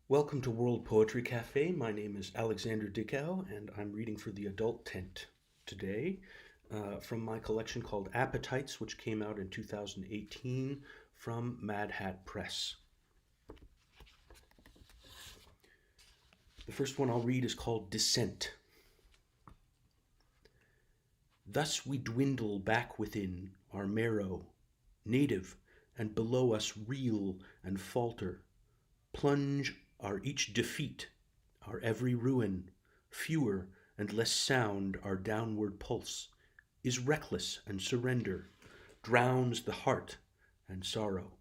Welcome to World Poetry Cafe. My name is Alexander Dickow, and I'm reading for the Adult Tent today from my collection called Appetites, which came out in 2018 from Mad Hat Press. The first one I'll read is called Descent. Thus we dwindle back within our marrow, native, and below us reel and falter, plunge our each defeat, our every ruin, fewer and less sound our downward pulse, is reckless and surrender, drowns the heart and sorrow.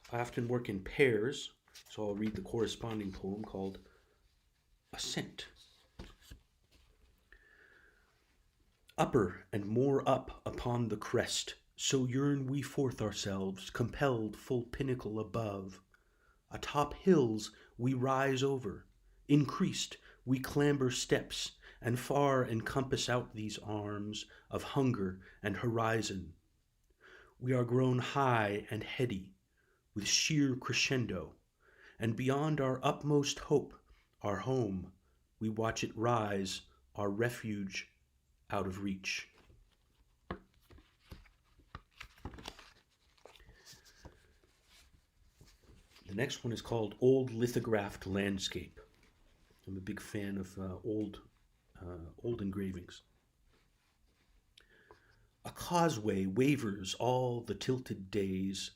I often work in pairs, so I'll read the corresponding poem called Ascent. Upper and more up upon the crest, so yearn we forth ourselves, compelled full pinnacle above. Atop hills we rise over, increased we clamber steps, and far encompass out these arms of hunger and horizon. We are grown high and heady, with sheer crescendo, and beyond our utmost hope, our home, we watch it rise, our refuge out of reach. The next one is called Old Lithographed Landscape. I'm a big fan of old engravings. A causeway wavers all the tilted days,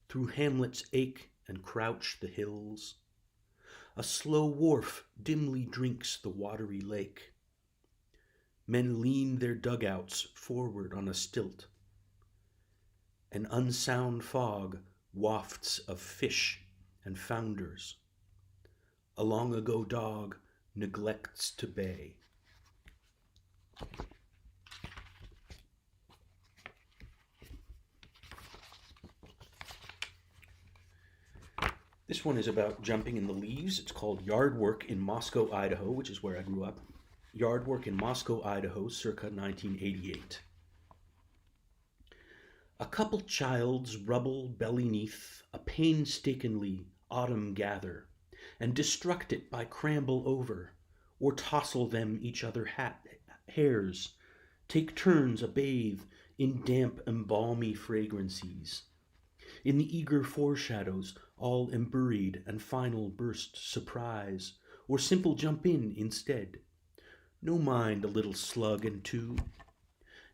through hamlets ache and crouch the hills. A slow wharf dimly drinks the watery lake. Men lean their dugouts forward on a stilt. An unsound fog wafts of fish and founders. A long ago dog neglects to bay. This one is about jumping in the leaves. It's called Yard Work in Moscow, Idaho, which is where I grew up. Yard Work in Moscow, Idaho, circa 1988. A couple child's rubble belly neath a painstakingly autumn gather, and destruct it by cramble over, or tousle them each other hairs, take turns a bathe in damp embalmy fragrancies. In the eager foreshadows, all emburied and final burst surprise, or simple jump in instead. No mind a little slug and two.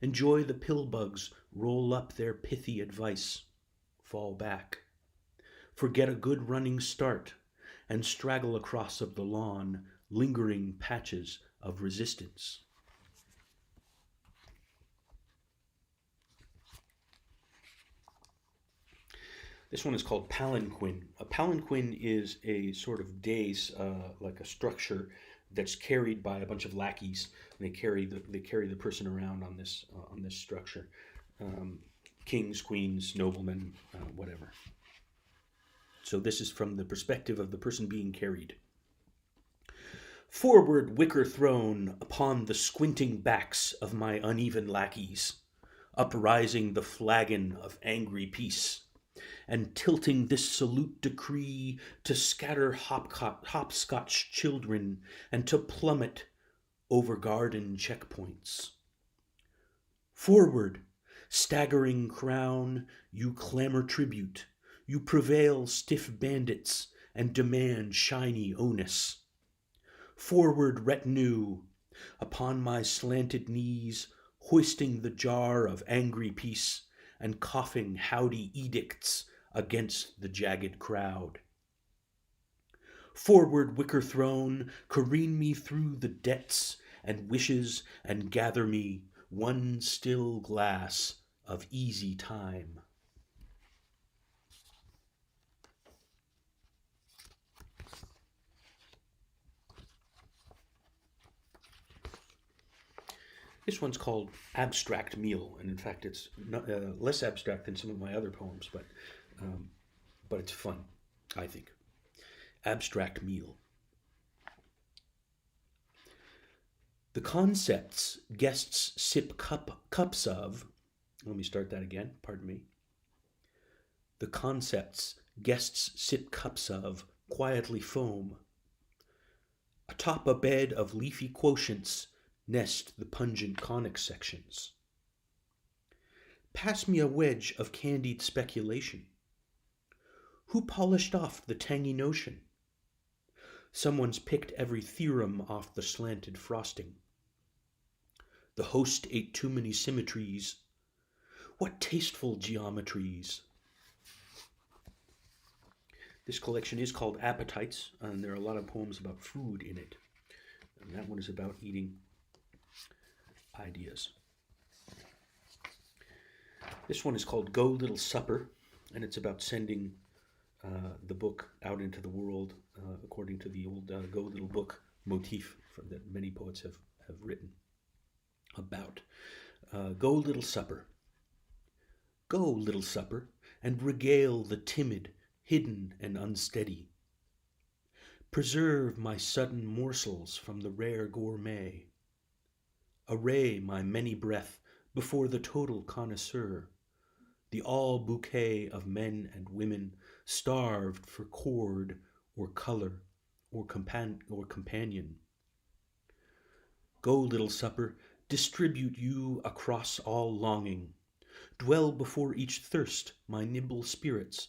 Enjoy the pillbugs roll up their pithy advice. Fall back. Forget a good running start and straggle across of the lawn, lingering patches of resistance. This one is called Palanquin. A palanquin is a sort of dais, like a structure that's carried by a bunch of lackeys. And they carry the person around on this structure. Kings, queens, noblemen, whatever. So this is from the perspective of the person being carried. Forward wicker thrown upon the squinting backs of my uneven lackeys, uprising the flagon of angry peace, and tilting this salute decree to scatter hopscotch children and to plummet over garden checkpoints. Forward, staggering crown, you clamor tribute, you prevail stiff bandits and demand shiny onus. Forward retinue, upon my slanted knees, hoisting the jar of angry peace and coughing howdy edicts against the jagged crowd. Forward wicker throne, careen me through the debts and wishes and gather me one still glass of easy time. This one's called Abstract Meal, and in fact it's not, less abstract than some of my other poems, but it's fun, I think. Abstract Meal. The concepts guests sip cups of, let me start that again, pardon me. the concepts guests sip cups of quietly foam. Atop a bed of leafy quotients nest the pungent conic sections. Pass me a wedge of candied speculation. Who polished off the tangy notion? Someone's picked every theorem off the slanted frosting. The host ate too many symmetries. What tasteful geometries! This collection is called Appetites, and there are a lot of poems about food in it. And that one is about eating ideas. This one is called Go Little Supper, and it's about sending the book out into the world according to the old Go Little Book motif that many poets have written about. Go Little Supper. Go, little supper, and regale the timid, hidden and unsteady. Preserve my sudden morsels from the rare gourmet. Array my many breath before the total connoisseur, the all bouquet of men and women starved for chord or color or companion. Go, little supper, distribute you across all longing. Dwell before each thirst, my nimble spirits.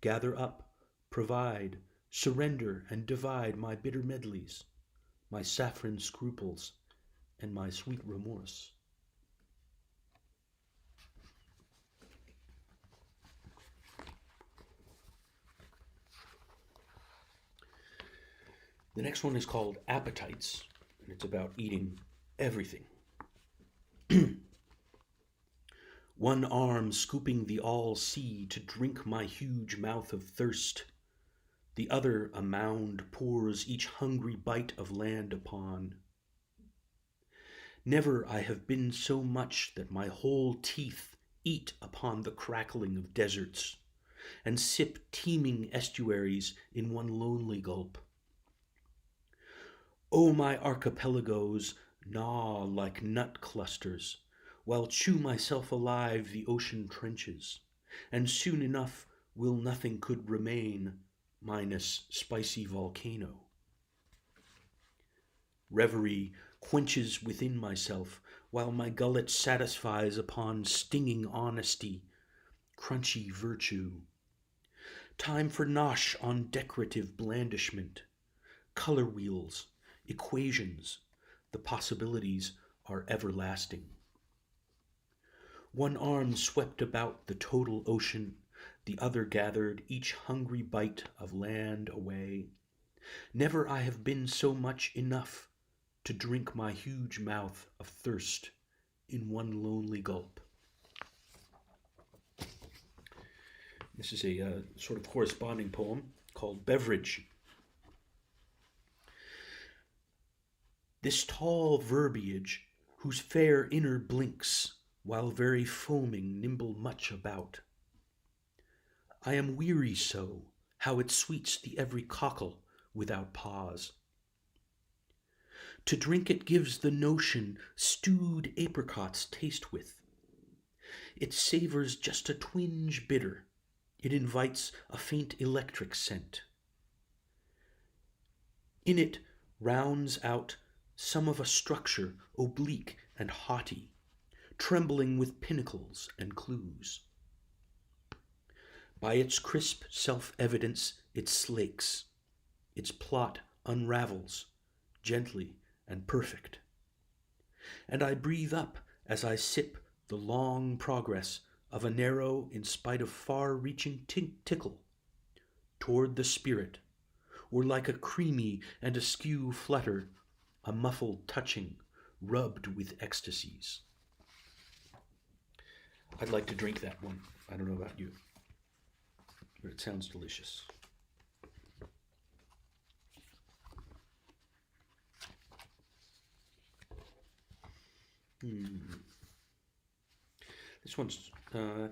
Gather up, provide, surrender, and divide my bitter medleys, my saffron scruples, and my sweet remorse. The next one is called Appetites, and it's about eating everything. One arm scooping the all-sea to drink my huge mouth of thirst. The other a mound pours each hungry bite of land upon. Never I have been so much that my whole teeth eat upon the crackling of deserts, and sip teeming estuaries in one lonely gulp. O my archipelagos gnaw like nut clusters, while chew myself alive the ocean trenches, and soon enough will nothing could remain, minus spicy volcano. Reverie quenches within myself, while my gullet satisfies upon stinging honesty, crunchy virtue. Time for nosh on decorative blandishment, color wheels, equations, the possibilities are everlasting. One arm swept about the total ocean, the other gathered each hungry bite of land away. Never I have been so much enough to drink my huge mouth of thirst in one lonely gulp. This is a sort of corresponding poem called Beverage. This tall verbiage, whose fair inner blinks, while very foaming nimble much about. I am weary so, how it sweets the every cockle without pause. To drink it gives the notion stewed apricots taste with. It savors just a twinge bitter. It invites a faint electric scent. In it rounds out some of a structure oblique and haughty, trembling with pinnacles and clues. By its crisp self-evidence it slakes, its plot unravels, gently and perfect. And I breathe up as I sip the long progress of a narrow in spite of far-reaching tickle toward the spirit, or like a creamy and askew flutter, a muffled touching rubbed with ecstasies. I'd like to drink that one. I don't know about you, but it sounds delicious. This one's, I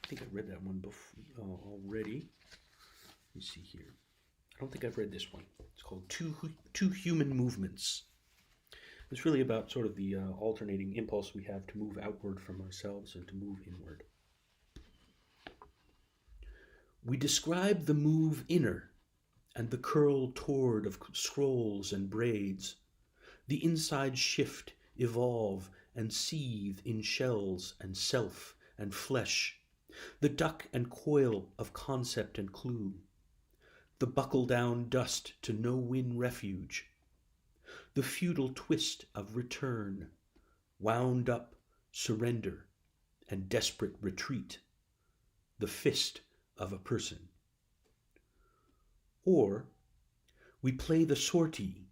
think I read that one before already. Let me see here. I don't think I've read this one. It's called Two Human Movements. It's really about sort of the alternating impulse we have to move outward from ourselves and to move inward. We describe the move inner and the curl toward of scrolls and braids, the inside shift, evolve, and seethe in shells and self and flesh, the duck and coil of concept and clue, the buckle-down dust to no-win refuge, the futile twist of return, wound up surrender and desperate retreat, the fist of a person. Or we play the sortie,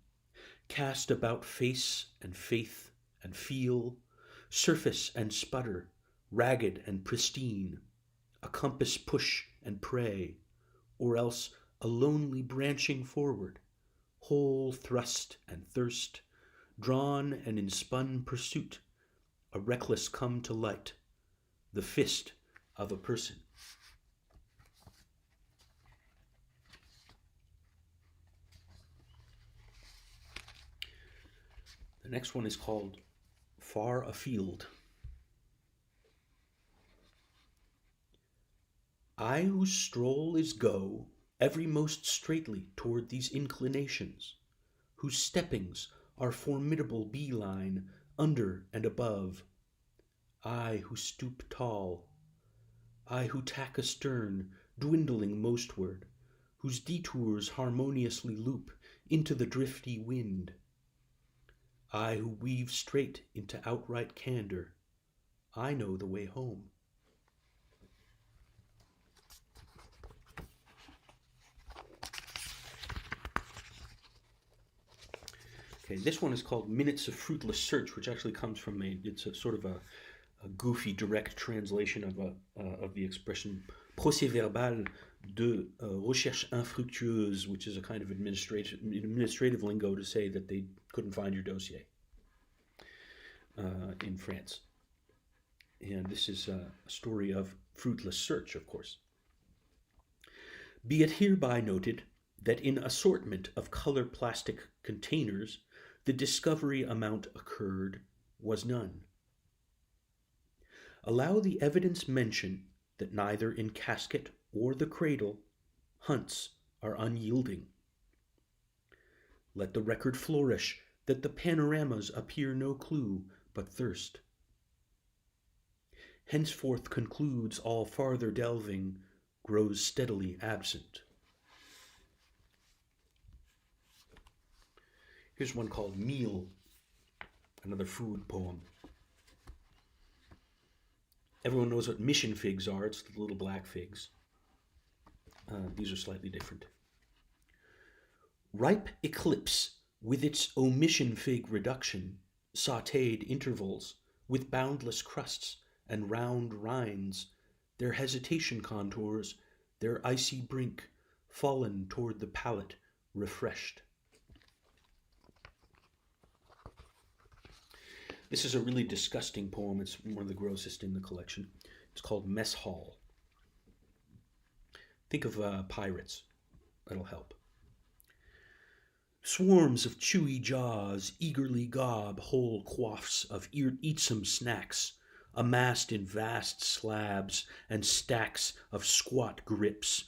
cast about face and faith and feel, surface and sputter, ragged and pristine, a compass push and pray, or else a lonely branching forward, whole thrust and thirst, drawn and in spun pursuit, a reckless come to light, the fist of a person. The next one is called Far Afield. I whose stroll is go every most straightly toward these inclinations, whose steppings are formidable bee-line under and above, I who stoop tall, I who tack astern, dwindling mostward, whose detours harmoniously loop into the drifty wind, I who weave straight into outright candor, I know the way home. Okay, this one is called Minutes of Fruitless Search, which actually comes from it's a sort of a goofy direct translation of the expression procès-verbal de recherche infructueuse, which is a kind of administrative lingo to say that they couldn't find your dossier in France. And this is a story of fruitless search, of course. Be it hereby noted that in assortment of color plastic containers, the discovery amount occurred was none. Allow the evidence mention that neither in casket or the cradle hunts are unyielding. Let the record flourish that the panoramas appear no clue but thirst. Henceforth concludes all farther delving grows steadily absent. Here's one called Meal, another food poem. Everyone knows what mission figs are. It's the little black figs. These are slightly different. Ripe eclipse with its omission fig reduction, sautéed intervals, with boundless crusts and round rinds, their hesitation contours, their icy brink, fallen toward the palate, refreshed. This is a really disgusting poem. It's one of the grossest in the collection. It's called Mess Hall. Think of pirates. That'll help. Swarms of chewy jaws eagerly gob whole quaffs of eatsome snacks, amassed in vast slabs and stacks of squat grips,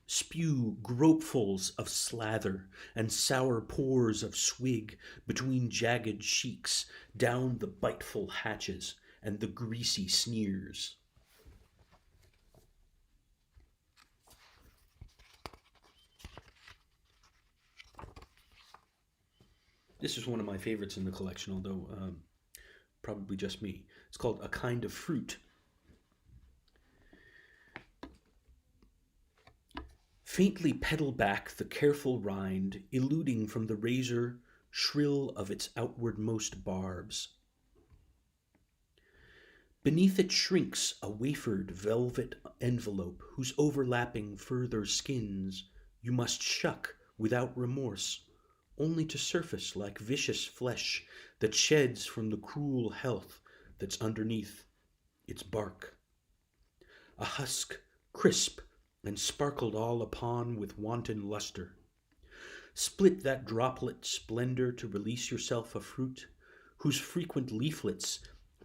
spew gropefuls of slather and sour pores of swig between jagged cheeks down the biteful hatches and the greasy sneers. This is one of my favorites in the collection, although probably just me. It's called A Kind of Fruit. Faintly petal back the careful rind, eluding from the razor shrill of its outwardmost barbs. Beneath it shrinks a wafered velvet envelope whose overlapping further skins you must shuck without remorse, only to surface like vicious flesh that sheds from the cruel health that's underneath its bark. A husk, crisp and sparkled all upon with wanton luster. Split that droplet splendor to release yourself a fruit, whose frequent leaflets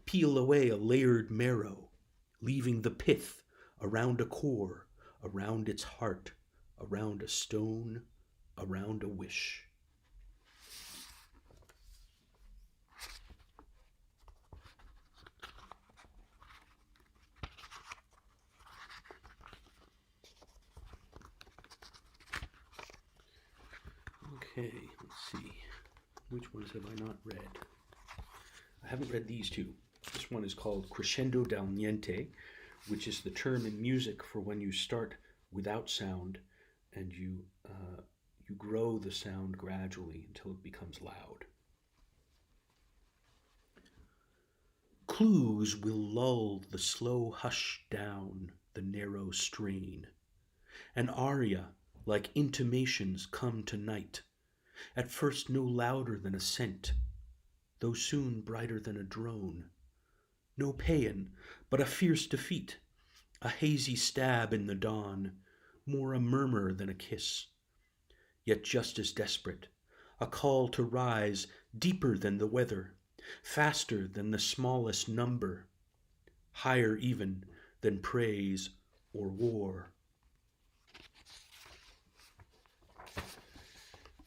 peel away a layered marrow, leaving the pith around a core, around its heart, around a stone, around a wish. Okay, let's see. Which ones have I not read? I haven't read these two. This one is called Crescendo dal Niente, which is the term in music for when you start without sound and you grow the sound gradually until it becomes loud. Clues will lull the slow hush down the narrow strain. An aria like intimations come to night, at first no louder than a scent, though soon brighter than a drone. No paean, but a fierce defeat, a hazy stab in the dawn, more a murmur than a kiss, yet just as desperate, a call to rise deeper than the weather, faster than the smallest number, higher even than praise or war.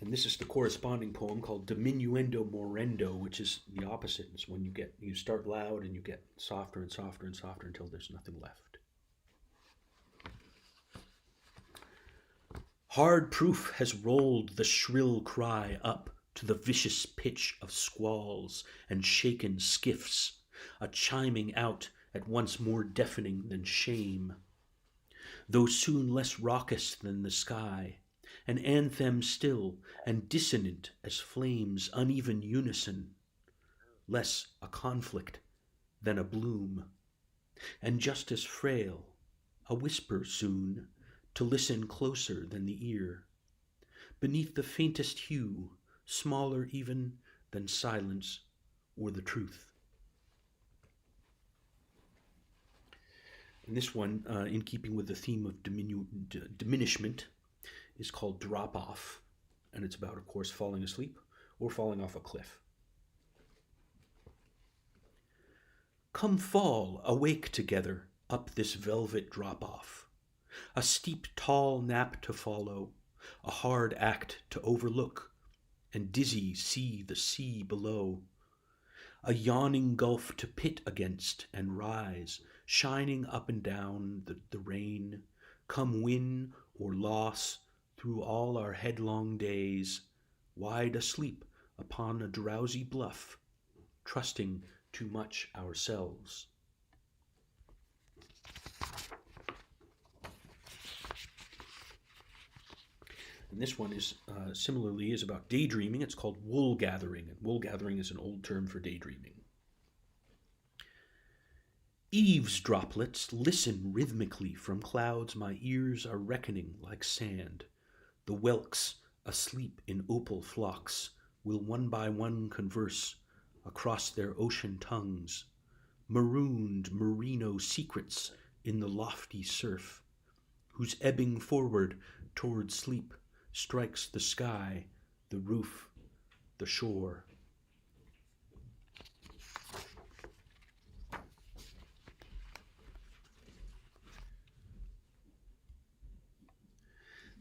And this is the corresponding poem called Diminuendo Morendo, which is the opposite. It's when you start loud and you get softer and softer and softer until there's nothing left. Hard proof has rolled the shrill cry up to the vicious pitch of squalls and shaken skiffs, a chiming out at once more deafening than shame. Though soon less raucous than the sky, an anthem still and dissonant as flame's uneven unison, less a conflict than a bloom, and just as frail, a whisper soon, to listen closer than the ear, beneath the faintest hue, smaller even than silence or the truth. And this one, in keeping with the theme of diminishment, is called Drop Off, and it's about, of course, falling asleep or falling off a cliff. Come fall, awake together, up this velvet drop-off, a steep, tall nap to follow, a hard act to overlook, and dizzy see the sea below, a yawning gulf to pit against and rise, shining up and down the rain, come win or loss, through all our headlong days, wide asleep upon a drowsy bluff, trusting too much ourselves. And this one is similarly is about daydreaming. It's called wool gathering, and wool gathering is an old term for daydreaming. Eaves droplets listen rhythmically from clouds my ears are reckoning like sand. The whelks, asleep in opal flocks, will one by one converse across their ocean tongues, marooned merino secrets in the lofty surf, whose ebbing forward toward sleep strikes the sky, the roof, the shore.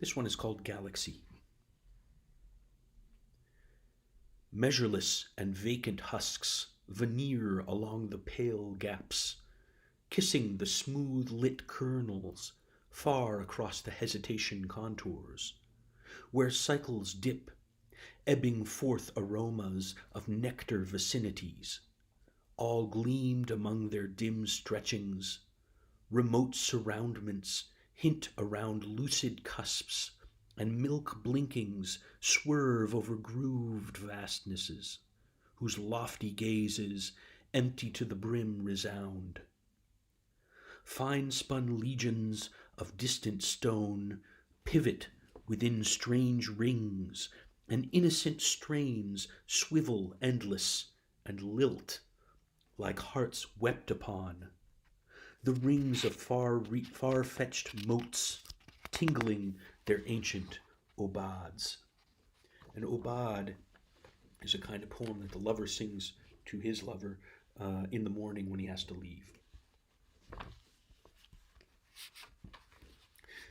This one is called Galaxy. Measureless and vacant husks veneer along the pale gaps, kissing the smooth-lit kernels far across the hesitation contours, where cycles dip, ebbing forth aromas of nectar vicinities, all gleamed among their dim stretchings, remote surroundments hint around lucid cusps, and milk blinkings swerve over grooved vastnesses, whose lofty gazes, empty to the brim, resound. Fine-spun legions of distant stone pivot within strange rings, and innocent strains swivel endless and lilt like hearts wept upon. The rings of far-fetched motes tingling their ancient obads. An obad is a kind of poem that the lover sings to his lover in the morning when he has to leave.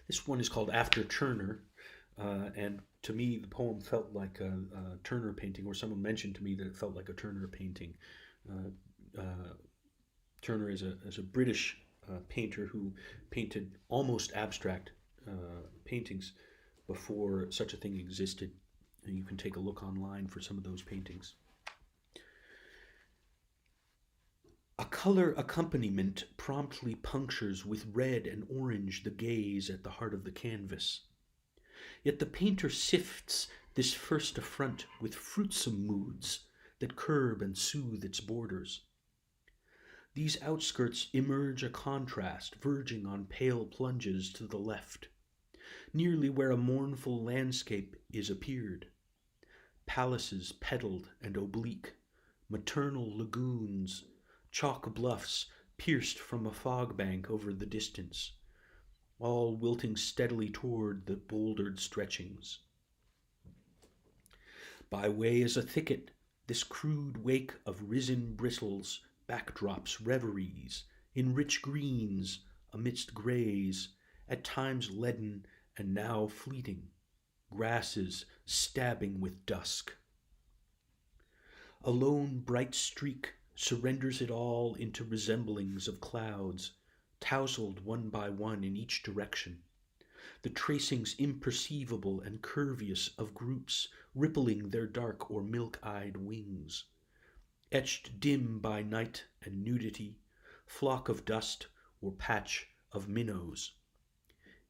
This one is called After Turner, and to me, the poem felt like a Turner painting, or someone mentioned to me that it felt like a Turner painting. Uh, uh, Turner is a British painter who painted almost abstract paintings before such a thing existed. And you can take a look online for some of those paintings. A color accompaniment promptly punctures with red and orange the gaze at the heart of the canvas. Yet the painter sifts this first affront with fruitsome moods that curb and soothe its borders. These outskirts emerge a contrast verging on pale plunges to the left, nearly where a mournful landscape is appeared. Palaces petaled and oblique, maternal lagoons, chalk bluffs pierced from a fog bank over the distance, all wilting steadily toward the bouldered stretchings. By way is a thicket, this crude wake of risen bristles, backdrops reveries, in rich greens, amidst greys, at times leaden and now fleeting, grasses stabbing with dusk. A lone bright streak surrenders it all into resemblings of clouds, tousled one by one in each direction, the tracings imperceivable and curvious of groups rippling their dark or milk-eyed wings, etched dim by night and nudity, flock of dust or patch of minnows.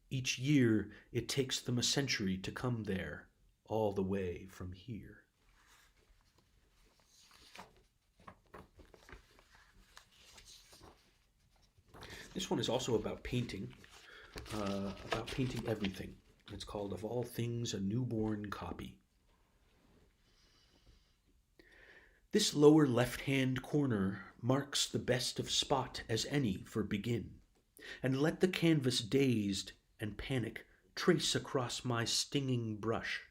Each year it takes them a century to come there, all the way from here. This one is also about painting everything. It's called Of All Things, a Newborn Copy. This lower left-hand corner marks the best of spot as any for begin, and let the canvas dazed and panic trace across my stinging brush,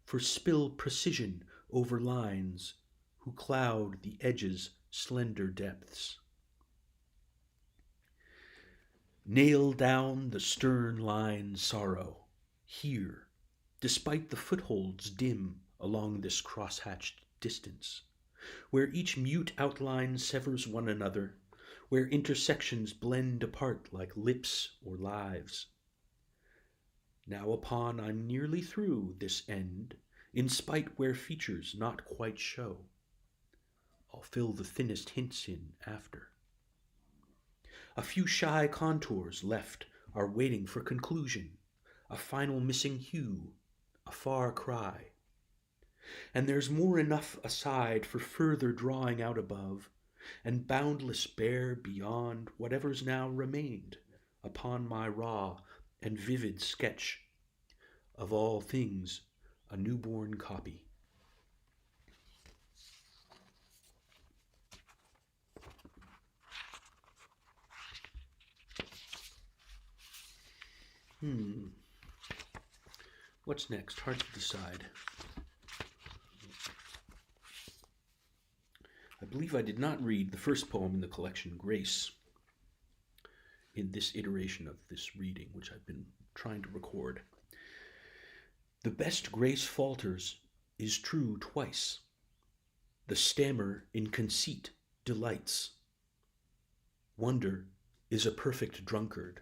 for spill precision over lines who cloud the edges' slender depths. Nail down the stern line sorrow, here, despite the footholds dim along this cross-hatched distance, where each mute outline severs one another, where intersections blend apart like lips or lives. Now upon I'm nearly through this end, in spite where features not quite show. I'll fill the thinnest hints in after. A few shy contours left are waiting for conclusion, a final missing hue, a far cry. And there's more enough aside for further drawing out above, and boundless bare beyond whatever's now remained upon my raw and vivid sketch of all things a newborn copy. What's next? Hard to decide. I believe I did not read the first poem in the collection, Grace, in this iteration of this reading, which I've been trying to record. The best grace falters is true twice. The stammer in conceit delights. Wonder is a perfect drunkard.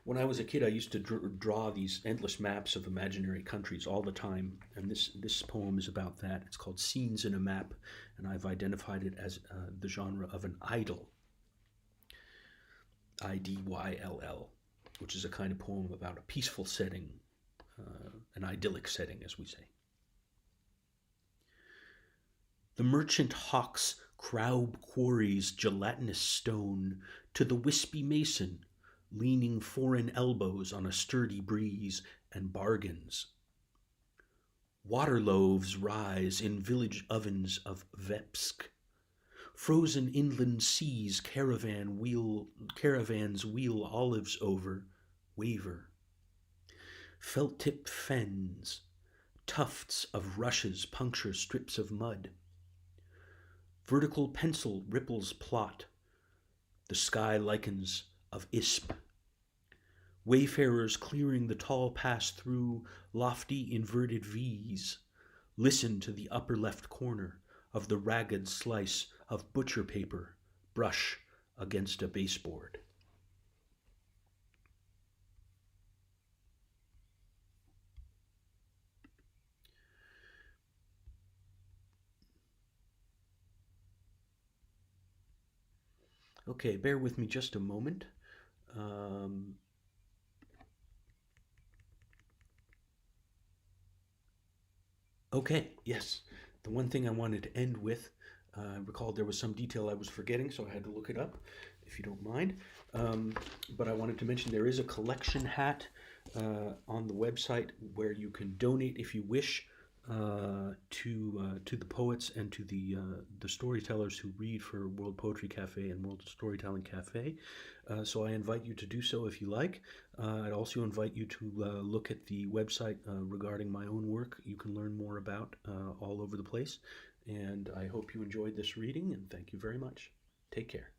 When I was a kid, I used to draw these endless maps of imaginary countries all the time, and this poem is about that. It's called Scenes in a Map, and I've identified it as the genre of an idyll, I-D-Y-L-L, which is a kind of poem about a peaceful setting, an idyllic setting, as we say. The merchant hawks Craub quarries gelatinous stone to the wispy mason, leaning foreign elbows on a sturdy breeze, and bargains. Water loaves rise in village ovens of Vepsk. Frozen inland seas caravans wheel olives over, waver. Felt-tip fens, tufts of rushes puncture strips of mud. Vertical pencil ripples plot, the sky lichens of Isp. Wayfarers clearing the tall pass through lofty inverted V's listen to the upper left corner of the ragged slice of butcher paper brush against a baseboard. Okay, bear with me just a moment. Okay, yes. The one thing I wanted to end with, I recalled there was some detail I was forgetting, so I had to look it up, if you don't mind. But I wanted to mention there is a collection hat on the website where you can donate if you wish to the poets and to the storytellers who read for World Poetry Cafe and World Storytelling Cafe. So I invite you to do so if you like. I'd also invite you to look at the website regarding my own work. You can learn more about all over the place. And I hope you enjoyed this reading, and thank you very much. Take care.